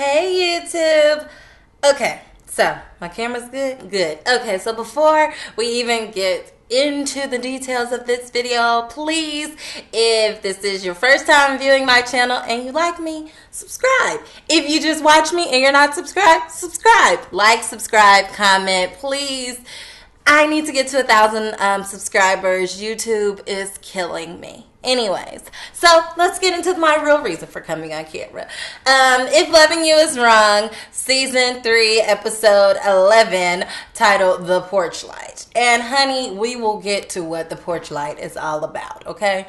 Hey YouTube. Okay, so my camera's good? Good. Okay, so before we even get into the details of this video, please, if this is your first time viewing my channel and you like me, subscribe. If you just watch me and you're not subscribed, subscribe. Like, subscribe, comment, please. I need to get to 1,000 subscribers. YouTube is killing me. Anyways, so let's get into my real reason for coming on camera. If Loving You Is Wrong, Season 3, Episode 11, titled The Porch Light. And honey, we will get to what the porch light is all about, okay?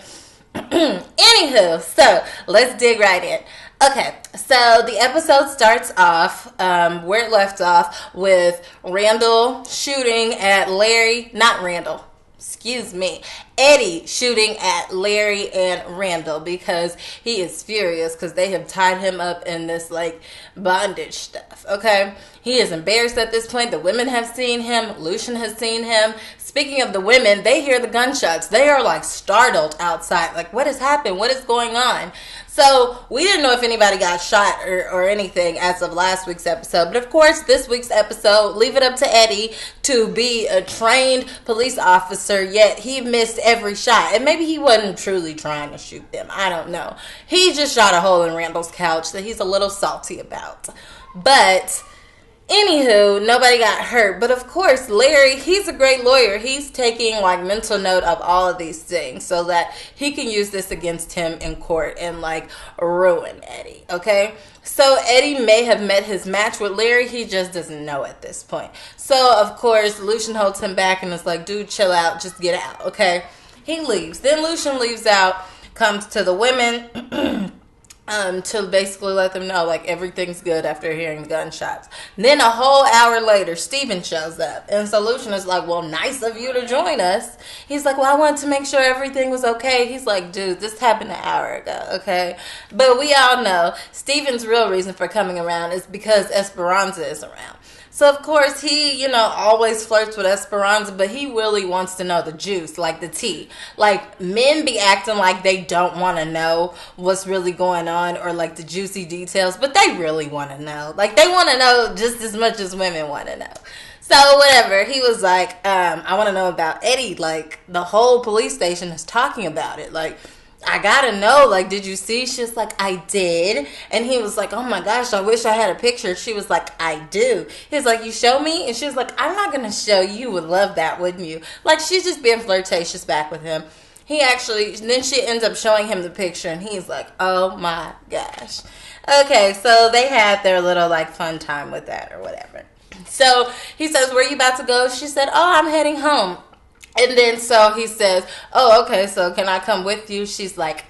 Anywho, so let's dig right in. Okay, so the episode starts off where it left off with Randall shooting at Larry, not Randall, excuse me, Eddie shooting at Larry and Randall because he is furious because they have tied him up in this like bondage stuff, okay? He is embarrassed at this point. The women have seen him. Lucian has seen him. Speaking of the women, they hear the gunshots. They are like startled outside. Like, what has happened? What is going on? So we didn't know if anybody got shot or anything as of last week's episode. But of course, this week's episode, leave it up to Eddie to be a trained police officer, yet he missed every shot. And maybe he wasn't truly trying to shoot them. I don't know. He just shot a hole in Randall's couch that he's a little salty about. But anywho, nobody got hurt. But of course, Larry, he's a great lawyer. He's taking like mental note of all of these things so that he can use this against him in court and like ruin Eddie, okay? So Eddie may have met his match with Larry. He just doesn't know at this point. So of course, Lucian holds him back and is like, dude, chill out. Just get out, okay? He leaves. Then Lucian leaves out, comes to the women to basically let them know like everything's good after hearing the gunshots. Then a whole hour later, Steven shows up. And so Lucian is like, well, nice of you to join us. He's like, well, I wanted to make sure everything was okay. He's like, dude, this happened an hour ago, okay? But we all know Steven's real reason for coming around is because Esperanza is around. So, of course, he, always flirts with Esperanza, but he really wants to know the juice, like the tea. Like, men be acting like they don't want to know what's really going on or, like, the juicy details, but they really want to know. Like, they want to know just as much as women want to know. So, whatever. He was like, I want to know about Eddie. Like, the whole police station is talking about it. Like, I gotta know, like, did you see? She was like, I did. And he was like, oh my gosh, I wish I had a picture. She was like, I do. He was like, you show me? And she was like, I'm not gonna show you. You would love that, wouldn't you? Like, she's just being flirtatious back with him. Then she ends up showing him the picture and he's like, oh my gosh. Okay, so they had their little like fun time with that or whatever. So he says, where are you about to go? She said, oh, I'm heading home. And then so he says, oh, okay, so can I come with you? She's like,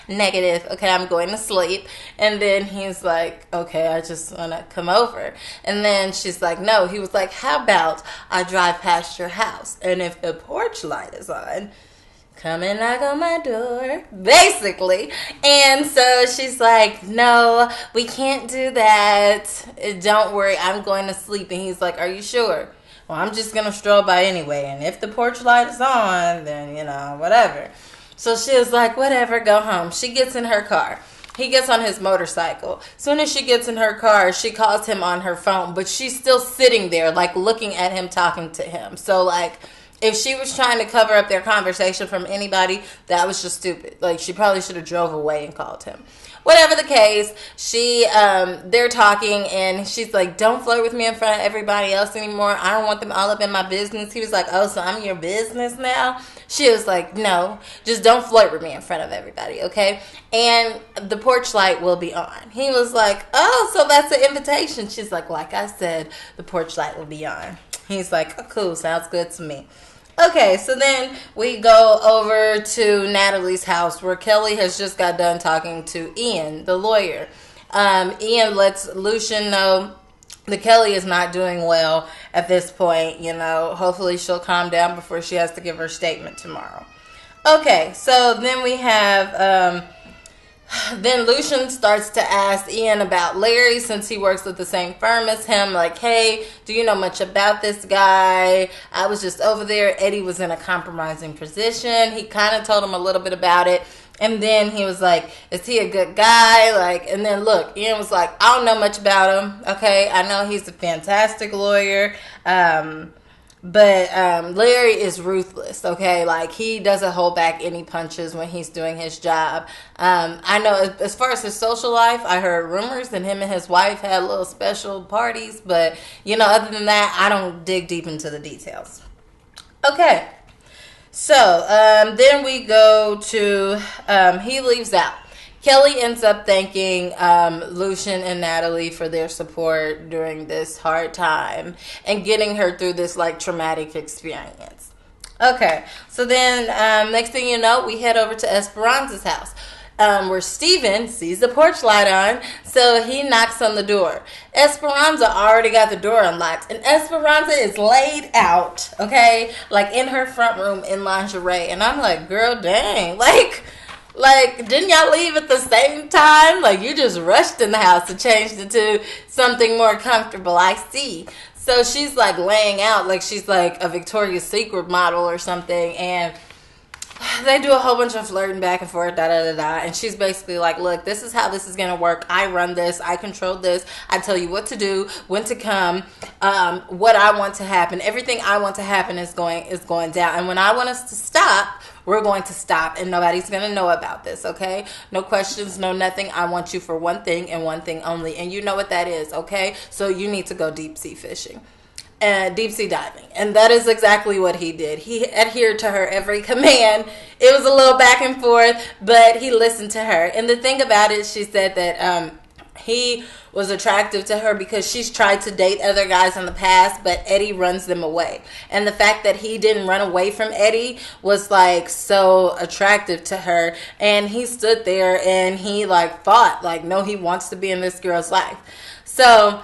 negative. Okay, I'm going to sleep. And then he's like, okay, I just want to come over. And then she's like, no. He was like, how about I drive past your house? And if the porch light is on, come and knock on my door, basically. And so she's like, no, we can't do that. Don't worry, I'm going to sleep. And he's like, are you sure? Well, I'm just going to stroll by anyway. And if the porch light is on, then, whatever. So she was like, whatever, go home. She gets in her car. He gets on his motorcycle. Soon as she gets in her car, she calls him on her phone. But she's still sitting there, like, looking at him, talking to him. So, like, if she was trying to cover up their conversation from anybody, that was just stupid. Like, she probably should have drove away and called him. Whatever the case, they're talking, and she's like, don't flirt with me in front of everybody else anymore. I don't want them all up in my business. He was like, oh, so I'm your business now? She was like, no, just don't flirt with me in front of everybody, okay? And the porch light will be on. He was like, oh, so that's an invitation. She's like I said, the porch light will be on. He's like, oh, cool, sounds good to me. Okay, so then we go over to Natalie's house where Kelly has just got done talking to Ian, the lawyer. Ian lets Lucian know that Kelly is not doing well at this point. Hopefully she'll calm down before she has to give her statement tomorrow. Okay, so then we have then Lucian starts to ask Ian about Larry since he works with the same firm as him. Like, hey, do you know much about this guy? I was just over there. Eddie was in a compromising position. He kind of told him a little bit about it. And then he was like, is he a good guy? Like, and then look, Ian was like, I don't know much about him. Okay, I know he's a fantastic lawyer. But Larry is ruthless, okay? Like, he doesn't hold back any punches when he's doing his job. I know as far as his social life, I heard rumors that him and his wife had little special parties. But, you know, other than that, I don't dig deep into the details. Okay. So, then we go to, he leaves out. Kelly ends up thanking Lucian and Natalie for their support during this hard time and getting her through this like traumatic experience. Okay, so then next thing you know, we head over to Esperanza's house. Where Steven sees the porch light on, so he knocks on the door. Esperanza already got the door unlocked, and Esperanza is laid out, okay, like in her front room in lingerie, and I'm like, girl, dang, like, didn't y'all leave at the same time? Like, you just rushed in the house to change it to something more comfortable. I see. So she's, like, laying out like she's, like, a Victoria's Secret model or something. And they do a whole bunch of flirting back and forth, da-da-da-da. And she's basically like, look, this is how this is going to work. I run this. I control this. I tell you what to do, when to come, what I want to happen. Everything I want to happen is going down. And when I want us to stop, we're going to stop, and nobody's going to know about this, okay? No questions, no nothing. I want you for one thing and one thing only, and you know what that is, okay? So you need to go deep sea fishing and deep sea diving, and that is exactly what he did. He adhered to her every command. It was a little back and forth, but he listened to her. And the thing about it, she said that he was attractive to her because she's tried to date other guys in the past, but Eddie runs them away. And the fact that he didn't run away from Eddie was like so attractive to her. And he stood there and he like fought, like, no, he wants to be in this girl's life. So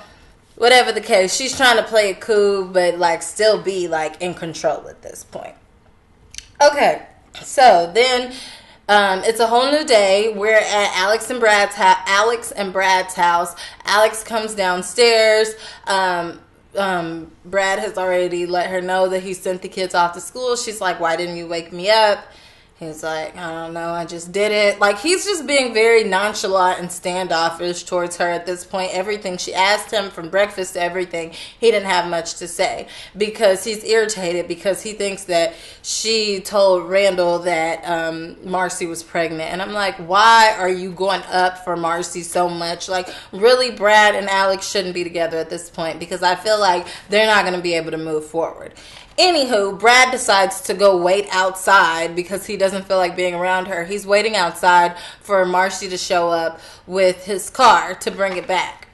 whatever the case, she's trying to play it cool, but like still be like in control at this point. Okay, so then it's a whole new day. We're at Alex and Brad's house. Alex comes downstairs. Brad has already let her know that he sent the kids off to school. She's like, why didn't you wake me up? He's like, I don't know, I just did it. Like, he's just being very nonchalant and standoffish towards her at this point. Everything she asked him, from breakfast to everything, he didn't have much to say because he's irritated because he thinks that she told Randall that Marcy was pregnant. And I'm like, why are you going up for Marcy so much? Like, really, Brad and Alex shouldn't be together at this point because I feel like they're not going to be able to move forward. Anywho, Brad decides to go wait outside because he doesn't feel like being around her. He's waiting outside for Marcy to show up with his car to bring it back.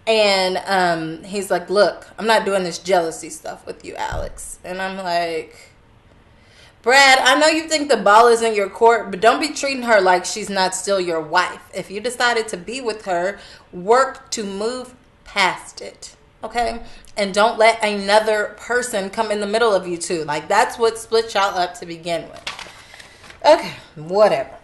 And he's like, look, I'm not doing this jealousy stuff with you, Alex. And I'm like, Brad, I know you think the ball is in your court, but don't be treating her like she's not still your wife. If you decided to be with her, work to move past it. Okay? And don't let another person come in the middle of you two. Like, that's what split y'all up to begin with. Okay, whatever.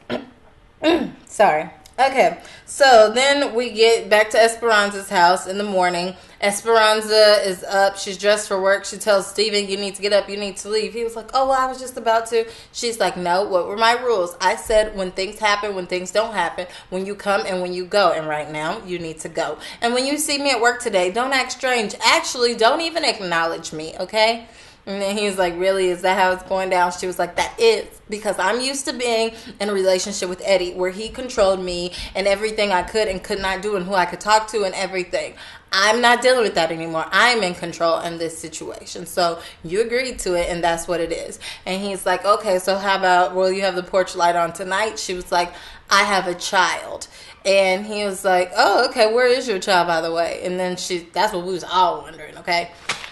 Sorry. Okay, so then we get back to Esperanza's house in the morning. Esperanza is up. She's dressed for work. She tells Steven, you need to get up. You need to leave. He was like, oh, well, I was just about to. She's like, no, what were my rules? I said when things happen, when things don't happen, when you come and when you go. And right now, you need to go. And when you see me at work today, don't act strange. Actually, don't even acknowledge me, okay? And then he was like, really, is that how it's going down? She was like, that is, because I'm used to being in a relationship with Eddie where he controlled me and everything I could and could not do and who I could talk to and everything. I'm not dealing with that anymore. I'm in control in this situation. So you agreed to it, and that's what it is. And he's like, okay, so how about, will you have the porch light on tonight? She was like, I have a child. And he was like, oh, okay, where is your child, by the way? And then that's what we was all wondering, okay?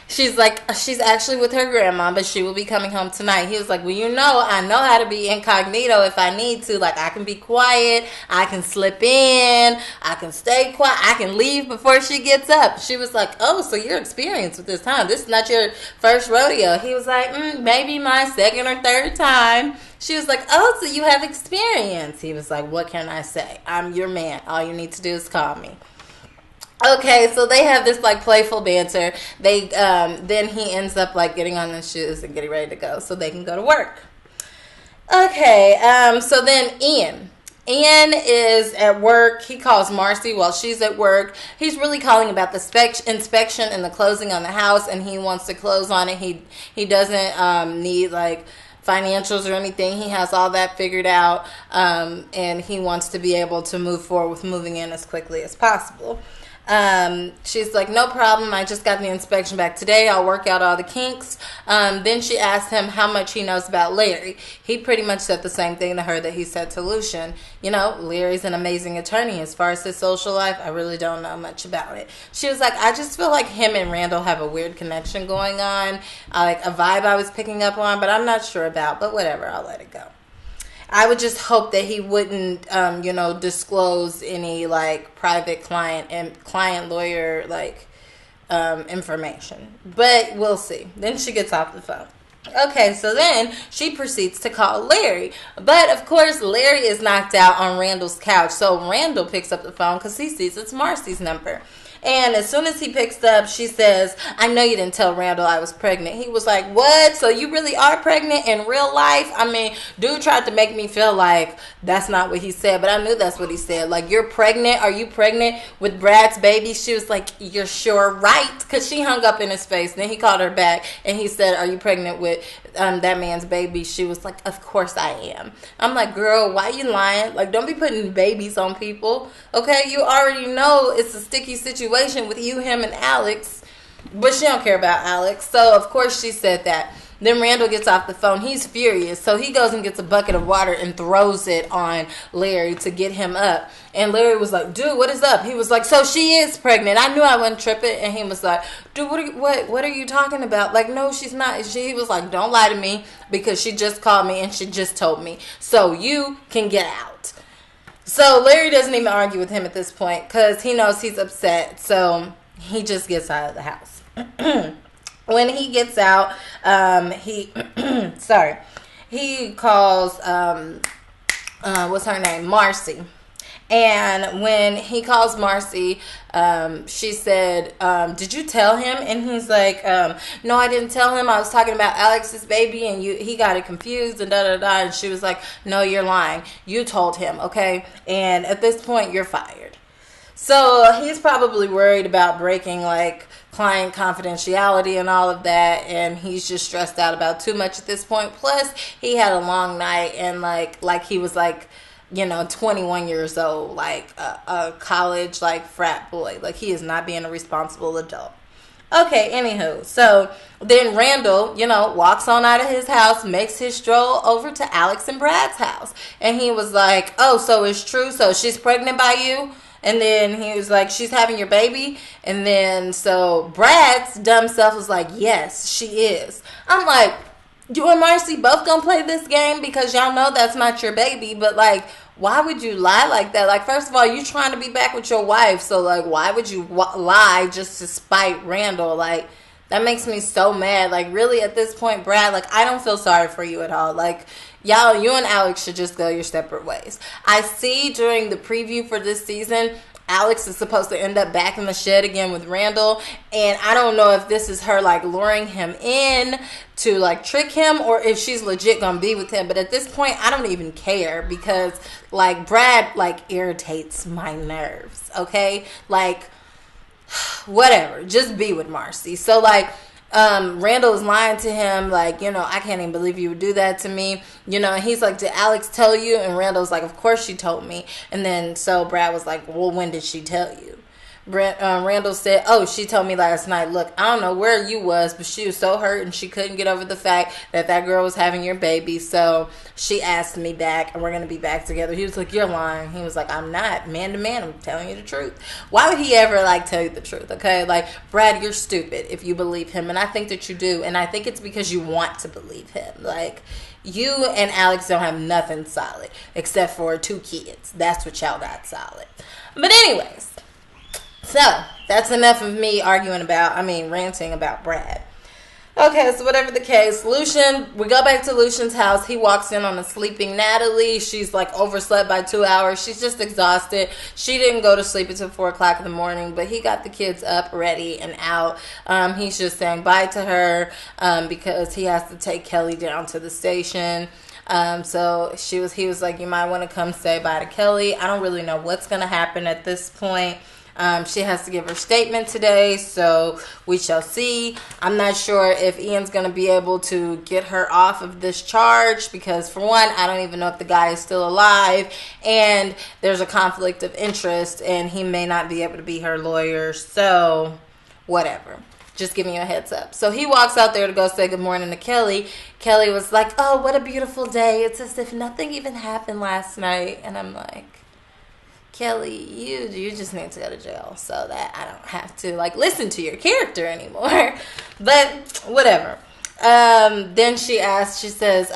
She's like, she's actually with her grandma, but she will be coming home tonight. He was like, well, you know, I know how to be incognito if I need to. Like, I can be quiet. I can slip in. I can stay quiet. I can leave before she gets up. She was like, oh, so you're experienced with this time. This is not your first rodeo. He was like, maybe my second or third time. She was like, oh, so you have experience. He was like, what can I say? I'm your man. All you need to do is call me. Okay, so they have this like playful banter. They then he ends up like getting on his shoes and getting ready to go so they can go to work. Okay, so then Ian is at work. He calls Marcy while she's at work. He's really calling about the inspection and the closing on the house, and he wants to close on it. He doesn't need like financials or anything. He has all that figured out, and he wants to be able to move forward with moving in as quickly as possible. She's like, no problem, I just got the inspection back today, I'll work out all the kinks. Then she asked him how much he knows about Larry. He pretty much said the same thing to her that he said to Lucian. You know, Larry's an amazing attorney. As far as his social life, I really don't know much about it. She was like, I just feel like him and Randall have a weird connection going on, like a vibe I was picking up on, but I'm not sure about, but whatever, I'll let it go. I would just hope that he wouldn't, disclose any like private client and client lawyer like information. But we'll see. Then she gets off the phone. Okay, so then she proceeds to call Larry. But of course, Larry is knocked out on Randall's couch. So Randall picks up the phone because he sees it's Marcy's number. And as soon as he picks up, she says, I know you didn't tell Randall I was pregnant. He was like, what? So you really are pregnant in real life? I mean, dude tried to make me feel like that's not what he said, but I knew that's what he said. Like, you're pregnant? Are you pregnant with Brad's baby? She was like, you're sure right? Because she hung up in his face. Then he called her back and he said, are you pregnant with that man's baby? She was like, of course I am. I'm like, girl, why you lying? Like, don't be putting babies on people. Okay, you already know it's a sticky situation with you, him, and Alex, but she don't care about Alex. So of course she said that. Then Randall gets off the phone. He's furious, so he goes and gets a bucket of water and throws it on Larry to get him up. And Larry was like, dude, what is up? He was like, so she is pregnant. I knew I wasn't tripping. And he was like, dude, what are you talking about? Like, no, she's not. He was like, don't lie to me, because she just called me and she just told me, so you can get out. So Larry doesn't even argue with him at this point because he knows he's upset. So he just gets out of the house. When he gets out, he calls, what's her name? Marcy. And when he calls Marcy, she said, did you tell him? And he's like, no, I didn't tell him. I was talking about Alex's baby, and he got it confused and da-da-da. And she was like, no, you're lying. You told him, okay? And at this point, you're fired. So he's probably worried about breaking, like, client confidentiality and all of that, and he's just stressed out about too much at this point. Plus, he had a long night, and, like he was, like, 21 years old, like a college, like, frat boy. Like, he is not being a responsible adult. Okay, anywho, so then Randall, walks on out of his house, makes his stroll over to Alex and Brad's house. And he was like, oh, so it's true? So she's pregnant by you? And then he was like, she's having your baby? And then, so Brad's dumb self was like, yes, she is. I'm like, you and Marcy both gonna play this game because y'all know that's not your baby, but, like, why would you lie like that? Like, first of all, you trying to be back with your wife, so, like, why would you lie just to spite Randall? Like, that makes me so mad. Like, really, at this point, Brad, like, I don't feel sorry for you at all. Like, you and Alex should just go your separate ways. I see during the preview for this season, Alex is supposed to end up back in the shed again with Randall, and I don't know if this is her, like, luring him in to, like, trick him, or if she's legit gonna be with him. But at this point, I don't even care, because, like, Brad, like, irritates my nerves, okay? Like, whatever, just be with Marcy. So, like, Randall is lying to him, like, I can't even believe you would do that to me, and he's like, did Alex tell you? And Randall's like, of course she told me. And then so Brad was like, well, when did she tell you? Randall said, oh, she told me last night. Look, I don't know where you was, but she was so hurt and she couldn't get over the fact that girl was having your baby, so she asked me back, and we're going to be back together. He was like, you're lying. He was like, I'm not. Man to man, I'm telling you the truth. Why would he ever, like, tell you the truth, okay? Like, Brad, you're stupid if you believe him, and I think that you do, and I think it's because you want to believe him. Like, you and Alex don't have nothing solid except for 2 kids. That's what y'all got solid. But anyways, so that's enough of me ranting about Brad. Okay, so whatever the case, we go back to Lucian's house. He walks in on a sleeping Natalie. She's, like, overslept by 2 hours. She's just exhausted. She didn't go to sleep until 4 o'clock in the morning, but he got the kids up, ready, and out. He's just saying bye to her because he has to take Kelly down to the station. So he was like, you might want to come say bye to Kelly. I don't really know what's going to happen at this point. She has to give her statement today, so we shall see. I'm not sure if Ian's going to be able to get her off of this charge because, for one, I don't even know if the guy is still alive, and there's a conflict of interest, and he may not be able to be her lawyer, so whatever. Just giving you a heads up. So he walks out there to go say good morning to Kelly. Kelly was like, oh, what a beautiful day. It's as if nothing even happened last night. And I'm like, Kelly, you just need to go to jail so that I don't have to listen to your character anymore. But whatever. Then she says,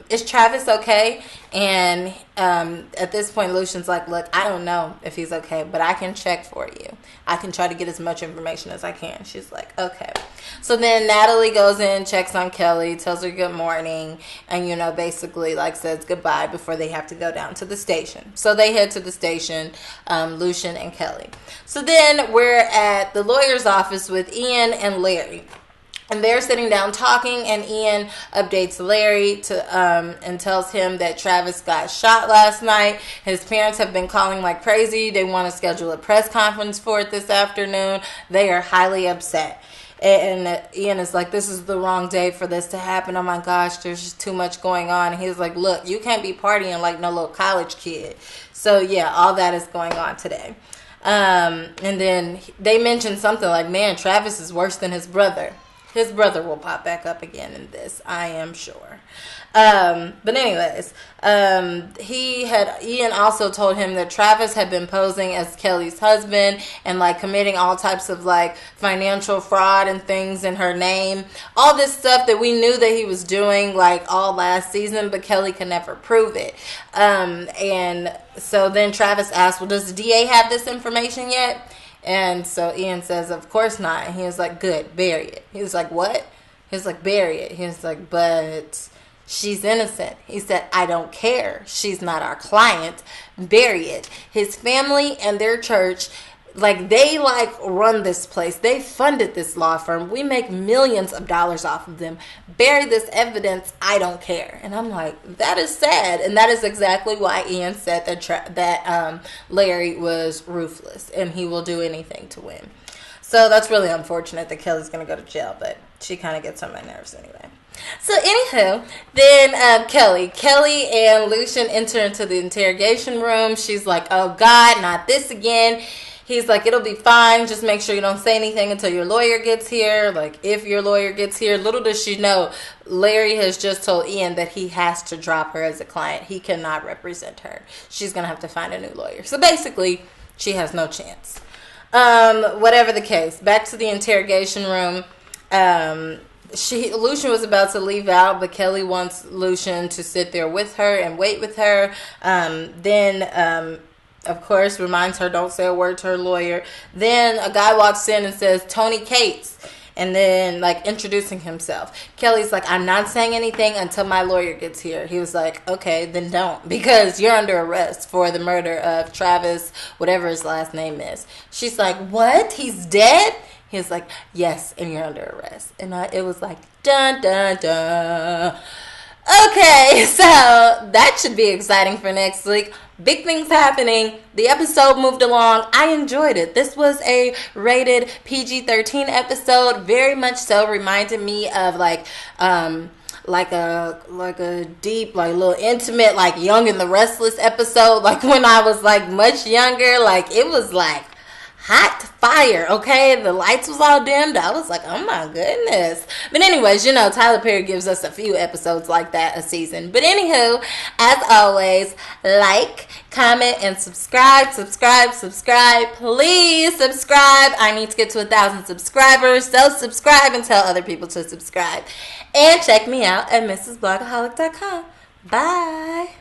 is Travis okay? And at this point, Lucian's like, look, I don't know if he's okay, but I can check for you. I can try to get as much information as I can. She's like, okay. So then Natalie goes in, checks on Kelly, tells her good morning, and, basically, says goodbye before they have to go down to the station. So they head to the station, Lucian and Kelly. So then we're at the lawyer's office with Ian and Larry. And they're sitting down talking, and Ian updates Larry and tells him that Travis got shot last night. His parents have been calling like crazy. They want to schedule a press conference for it this afternoon. They are highly upset. And Ian is like, this is the wrong day for this to happen. Oh my gosh, there's just too much going on. And he's like, look, you can't be partying like no little college kid. So yeah, all that is going on today. And then they mentioned something like, man, Travis is worse than his brother. His brother will pop back up again in this, I am sure. But anyways, Ian also told him that Travis had been posing as Kelly's husband and committing all types of financial fraud and things in her name. All this stuff that we knew that he was doing all last season, but Kelly could never prove it. And so then Travis asked, well, does the DA have this information yet? And so Ian says, of course not. And he was like, good, bury it. He was like, what? He was like, bury it. He was like, but she's innocent. He said, I don't care. She's not our client. Bury it. His family and their church, they run this place. They funded this law firm. We make millions of dollars off of them. Bury this evidence. I don't care. And I'm like, that is sad. And that is exactly why Ian said that Larry was ruthless and he will do anything to win. So that's really unfortunate that Kelly's going to go to jail, but she kind of gets on my nerves anyway. So anywho, then Kelly and Lucian enter into the interrogation room. She's like, oh God, not this again. He's like, it'll be fine. Just make sure you don't say anything until your lawyer gets here. If your lawyer gets here. Little does she know, Larry has just told Ian that he has to drop her as a client. He cannot represent her. She's going to have to find a new lawyer. So basically, she has no chance. Whatever the case, back to the interrogation room. Lucian was about to out, but Kelly wants Lucian to sit there with her and wait with her. Of course, reminds her, don't say a word to her lawyer. Then a guy walks in and says, Tony Cates, and then introducing himself. Kelly's like, I'm not saying anything until my lawyer gets here. He was like, okay, then don't, because you're under arrest for the murder of Travis, whatever his last name is. She's like, what? He's dead? He's like, yes, and you're under arrest. And it was like, dun, dun, dun. Okay, so that should be exciting for next week. Big things happening. The episode moved along. I enjoyed it. This was a rated PG-13 episode. Very much so. Reminded me of like a deep, little intimate, Young and the Restless episode. When I was much younger. It was hot fire, okay? The lights was all dimmed. I was like, oh my goodness. But anyways, Tyler Perry gives us a few episodes like that a season. But anywho, as always, comment, and subscribe. Please subscribe. I need to get to 1,000 subscribers. So subscribe and tell other people to subscribe. And check me out at mrsblogaholic.com. Bye.